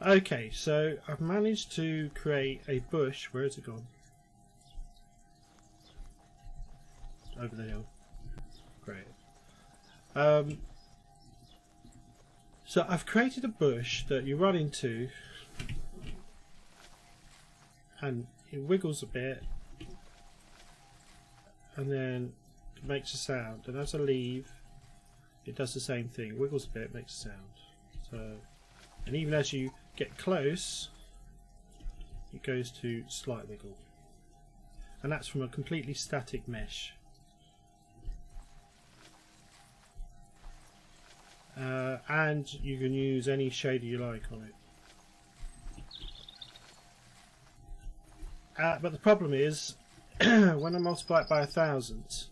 Okay, so I've managed to create a bush. Where has it gone? Over the hill. Great. So I've created a bush that you run into and it wiggles a bit and then it makes a sound, and as I leave it does the same thing. It wiggles a bit, makes a sound. So, and even as you get close it goes to slight wiggle, and that's from a completely static mesh. And you can use any shader you like on it. But the problem is, when I multiply it by 1,000,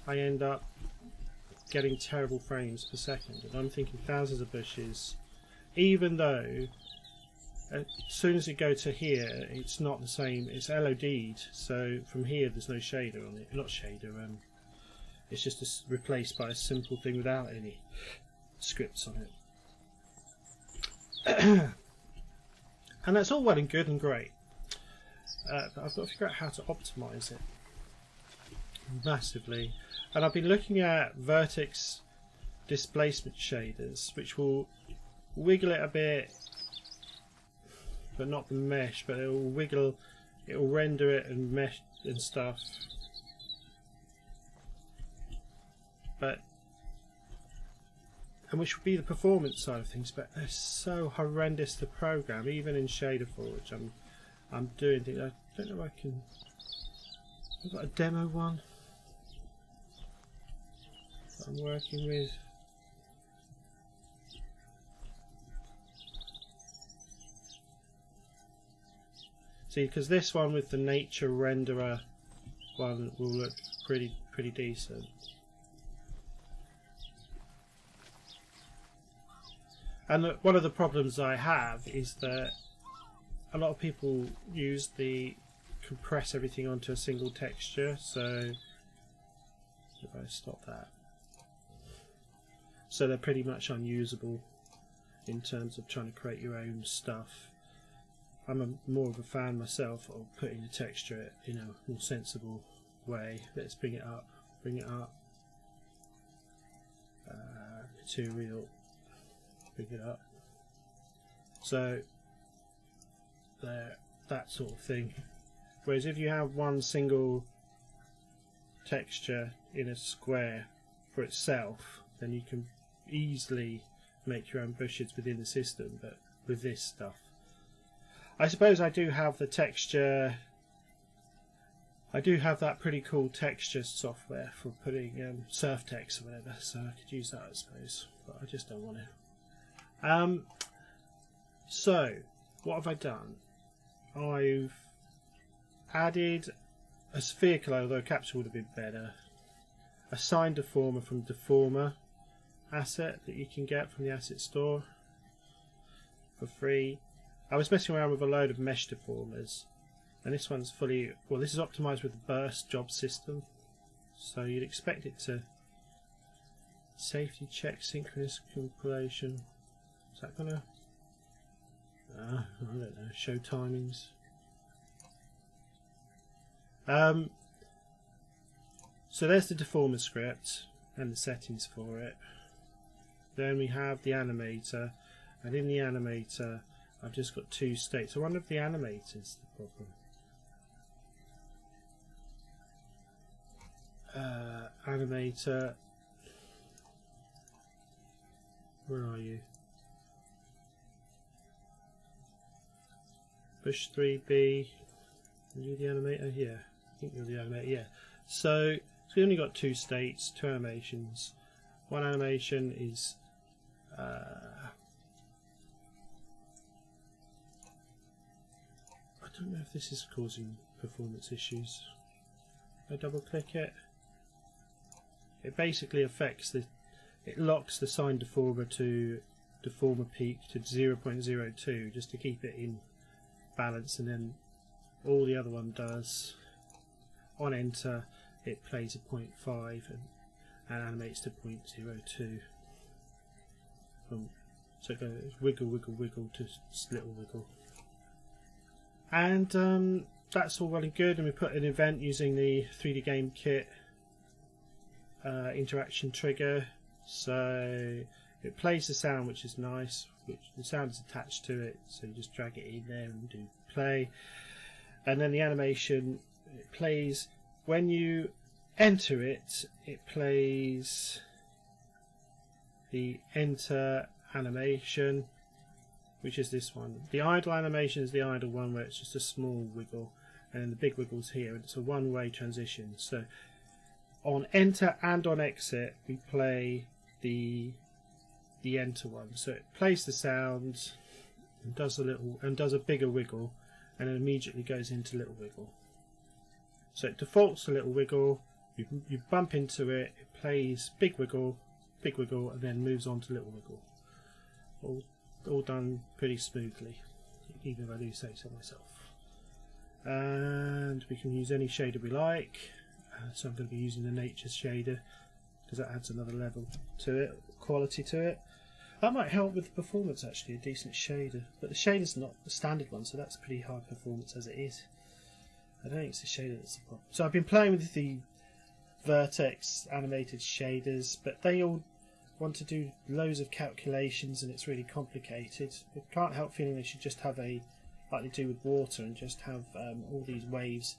I end up getting terrible frames per second. And I'm thinking thousands of bushes, even though as soon as you go to here, it's not the same. It's LOD'd, so from here there's no shader on it. Not shader, it's just replaced by a simple thing without any scripts on it. And that's all well and good and great, but I've got to figure out how to optimize it massively. And I've been looking at vertex displacement shaders, which will wiggle it a bit, but not the mesh, but it will wiggle, it will render it and mesh and stuff. And which would be the performance side of things, but they're so horrendous to program, even in Shader Forge. I'm doing things. I don't know if I can. I've got a demo one that I'm working with. See, because this one with the nature renderer one will look pretty decent. And one of the problems I have is that a lot of people use the compress everything onto a single texture. So if I stop that, so they're pretty much unusable in terms of trying to create your own stuff. I'm more of a fan myself of putting the texture in a more sensible way. Let's bring it up. Material. Bring it up. So there, that sort of thing. Whereas if you have one single texture in a square for itself, then you can easily make your own bushes within the system. But with this stuff, I suppose I do have the texture. I do have that pretty cool texture software for putting surf text or whatever, so I could use that, I suppose, but I just don't want to. So what have I done? I've added a vehicle, although capture would have been better. A sign deformer from Deformer asset that you can get from the asset store for free. I was messing around with a load of mesh deformers, and this one's fully, well, this is optimized with the burst job system, so you'd expect it to safety check synchronous compilation. Is that gonna I don't know, show timings? So there's the deformer script and the settings for it. Then we have the animator, and in the animator I've just got two states. I wonder if the animator's the problem. Animator, where are you? Push 3B. Are you the animator? Yeah, I think you're the animator. Yeah. So we only got two states, two animations. One animation is I don't know if this is causing performance issues. I double click it. It basically affects the. It locks the sign deformer to deformer peak to 0.02 just to keep it in balance, and then all the other one does. On enter, it plays a 0.5 and animates to 0.02. So it goes wiggle, wiggle, wiggle to little wiggle. And that's all well and good, and we put an event using the 3D game kit interaction trigger. So it plays the sound, which is nice, which the sound is attached to it, so you just drag it in there and do play. And then the animation, it plays when you enter it, it plays the enter animation, which is this one. The idle animation is the idle one, where it's just a small wiggle, and the big wiggle's here, and it's a one-way transition. So on enter and on exit we play the enter one. So it plays the sound and does a bigger wiggle, and then immediately goes into little wiggle. So it defaults to little wiggle, you bump into it, it plays big wiggle, and then moves on to little wiggle. All done pretty smoothly, even if I do say so myself. And we can use any shader we like. So I'm going to be using the nature shader because that adds another level to it, quality to it. That might help with the performance actually, a decent shader. But the shader's not the standard one, so that's pretty high performance as it is. I don't think it's the shader that's the problem. So I've been playing with the Vertex animated shaders, but they all want to do loads of calculations and it's really complicated. I can't help feeling they should just have like they do with water, and just have all these waves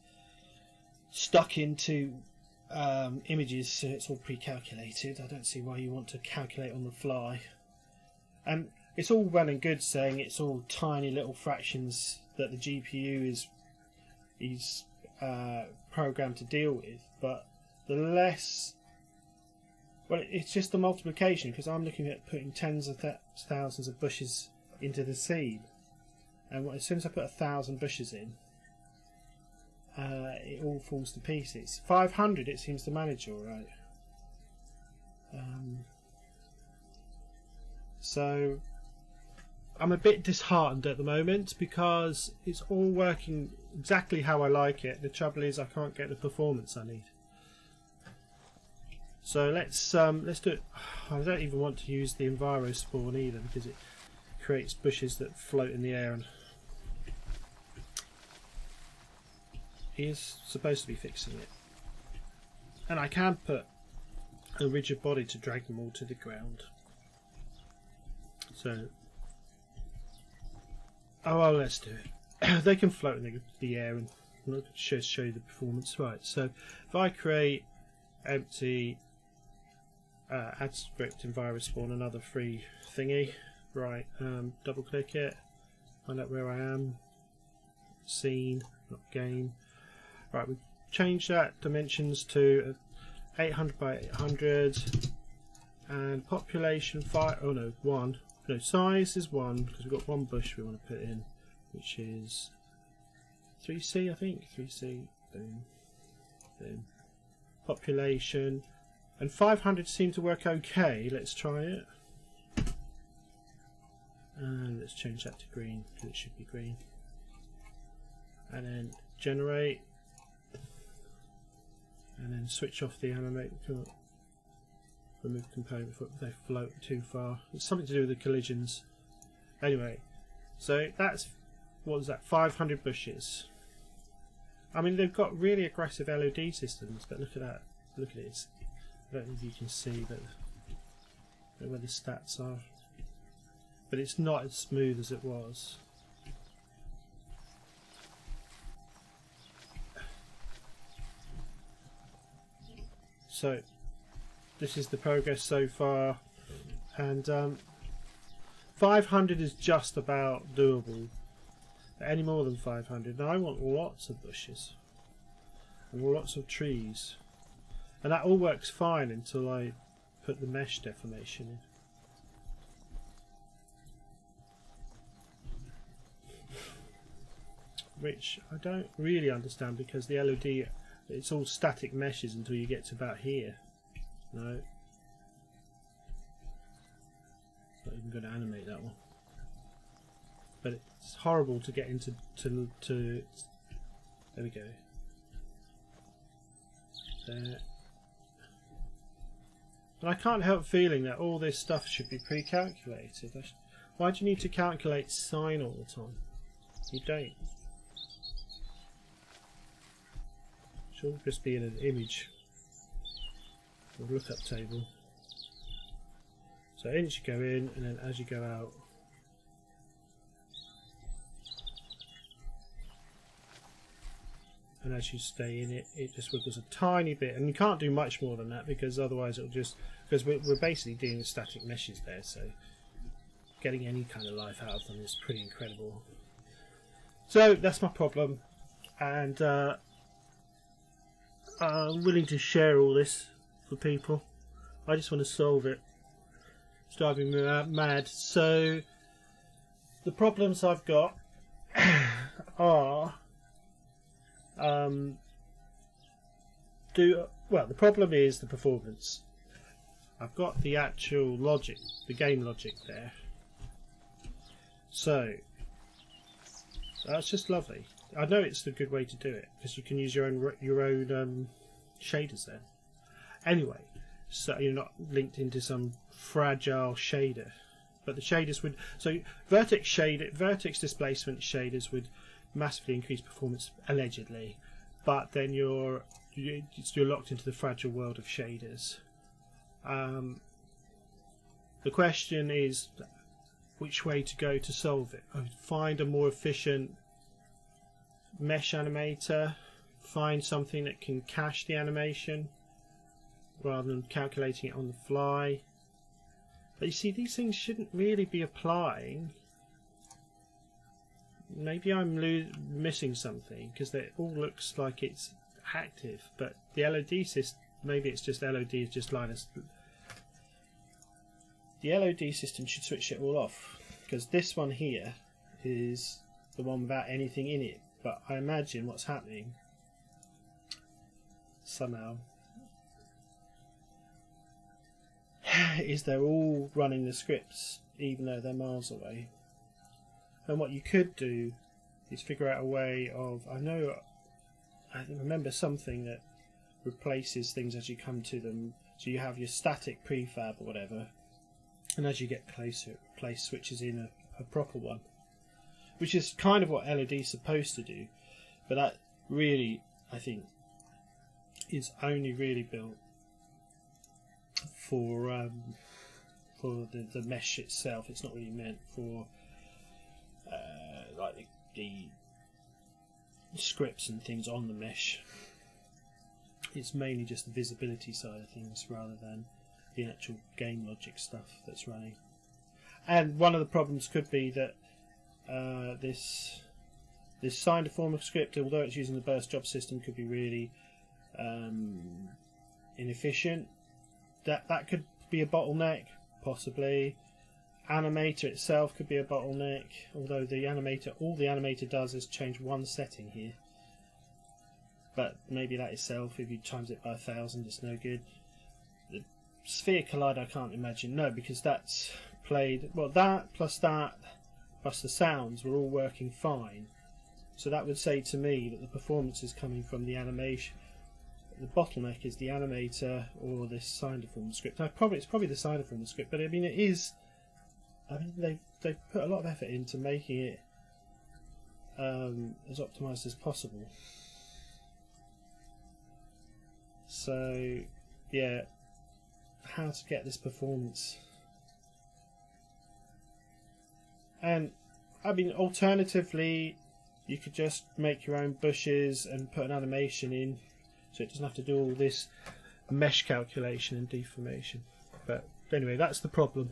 stuck into images so it's all pre-calculated. I don't see why you want to calculate on the fly. And it's all well and good saying it's all tiny little fractions that the GPU is programmed to deal with, but the less, well, it's just the multiplication, because I'm looking at putting tens of thousands of bushes into the seed, and as soon as I put 1,000 bushes in, it all falls to pieces. 500 it seems to manage all right. So I'm a bit disheartened at the moment because it's all working exactly how I like it. The trouble is I can't get the performance I need. So let's do it. I don't even want to use the Enviro spawn either, because it creates bushes that float in the air, and he is supposed to be fixing it. And I can put a rigid body to drag them all to the ground. So, oh well, let's do it. They can float in the air, and I'll show you the performance. Right, so if I create empty add script enviro spawn, another free thingy, right, double click it, find out where I am, scene, not game. Right, we change that dimensions to 800 by 800, and population 5, oh no, 1, no, size is 1, because we've got one bush we want to put in, which is 3C, I think, 3C, boom, boom. Population, and 500 seemed to work okay. Let's try it, and let's change that to green, because it should be green, and then generate, and then switch off the animate, remove component if they float too far. It's something to do with the collisions. Anyway, so that's, what was that, 500 bushes. I mean, they've got really aggressive LOD systems, but look at that, look at it. I don't know if you can see where the stats are, but it's not as smooth as it was. So this is the progress so far, and 500 is just about doable. Any more than 500, now I want lots of bushes and lots of trees. And that all works fine until I put the mesh deformation in. Which I don't really understand, because the LOD, it's all static meshes until you get to about here. No. Not even going to animate that one. But it's horrible to get into there we go. There. And I can't help feeling that all this stuff should be pre-calculated. Why do you need to calculate sine all the time? You don't. Should just be in an image or lookup table. So in you go in, and then as you go out, and as you stay in it, it just wiggles a tiny bit, and you can't do much more than that because otherwise it'll just, because we're basically dealing with static meshes there, so getting any kind of life out of them is pretty incredible. So that's my problem, and I'm willing to share all this for people. I just want to solve it. It's driving me mad. So the problems I've got are the problem is the performance. I've got the actual logic, the game logic there. So that's just lovely. I know it's a good way to do it because you can use your own shaders there. Anyway, so you're not linked into some fragile shader, but the shaders would. So vertex displacement shaders would massively increase performance allegedly, but then you're locked into the fragile world of shaders. The question is which way to go to solve it. Find a more efficient mesh animator, find something that can cache the animation rather than calculating it on the fly. But you see, these things shouldn't really be applying. Maybe I'm missing something because it all looks like it's active, but the LOD system, maybe it's just LOD is just Linus. The LOD system should switch it all off, because this one here is the one without anything in it, but I imagine what's happening somehow is they're all running the scripts even though they're miles away. And what you could do is figure out a way of, I remember something that replaces things as you come to them, so you have your static prefab or whatever, and as you get closer it switches in a proper one, which is kind of what LOD is supposed to do, but that really, I think, is only really built for the mesh itself. It's not really meant for like the scripts and things on the mesh. It's mainly just the visibility side of things rather than the actual game logic stuff that's running. And one of the problems could be that this signed deformer script, although it's using the burst job system, could be really inefficient. That could be a bottleneck, possibly. Animator itself could be a bottleneck, although all the animator does is change one setting here. But maybe that itself, if you times it by 1,000, it's no good. The sphere collider, I can't imagine. No, because that's played. Well, that plus the sounds were all working fine. So that would say to me that the performance is coming from the animation. The bottleneck is the animator or this signed deformer script. Now, it's probably the signed deformer script, but I mean, it is. I mean, they've put a lot of effort into making it as optimized as possible. So, yeah, how to get this performance? And I mean, alternatively, you could just make your own bushes and put an animation in, so it doesn't have to do all this mesh calculation and deformation. But anyway, that's the problem.